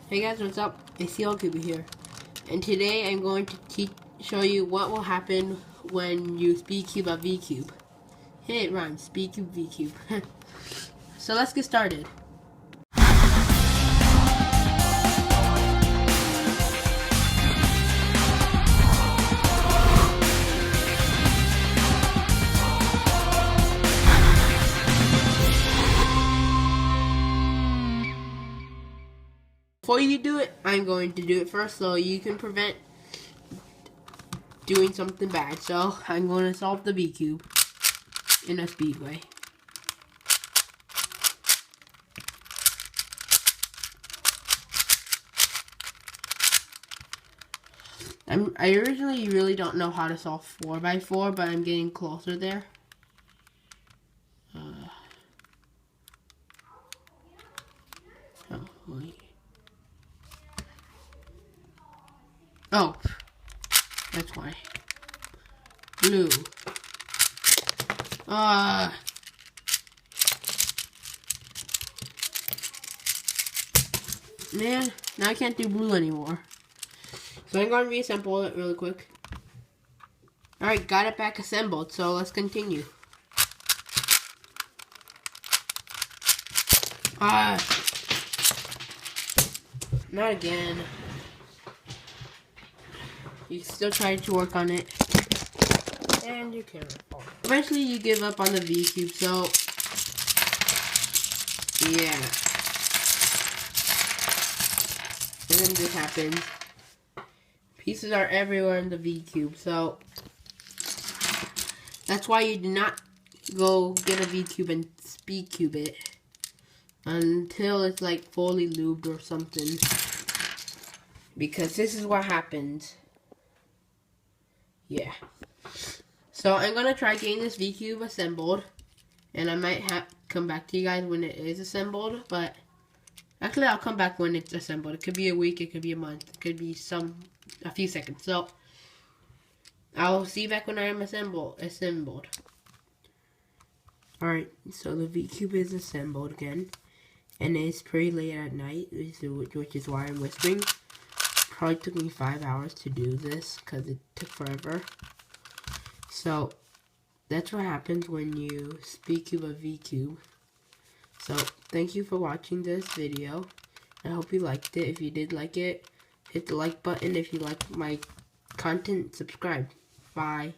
Hey guys, what's up? It's CLCube here, and today I'm going to show you what will happen when you speed cube a V cube. Hey, it rhymes. Speed cube V cube. So let's get started. Before you do it, I'm going to do it first so you can prevent doing something bad. So I'm going to solve the V cube in a speedway. I originally really don't know how to solve 4x4, but I'm getting closer there. Oh, that's why. Blue. Man, now I can't do blue anymore. So I'm going to reassemble it really quick. Alright, got it back assembled, so let's continue. Not again. You still try to work on it. And you can't. Eventually you give up on the V cube, so yeah. And then this happens. Pieces are everywhere in the V cube, so that's why you do not go get a V cube and speed cube it until it's like fully lubed or something. Because this is what happens. Yeah. So I'm gonna try getting this V cube assembled, and I might come back to you guys when it is assembled. But actually, I'll come back when it's assembled. It could be a week, it could be a month, it could be a few seconds. So I'll see you back when I am assembled. Alright, so the V cube is assembled again, and it's pretty late at night, which is why I'm whispering. Probably took me 5 hours to do this because it took forever. So that's what happens when you speed cube a V cube. So thank you for watching this video. I hope you liked it. If you did like it, hit the like button. If you like my content, subscribe. Bye.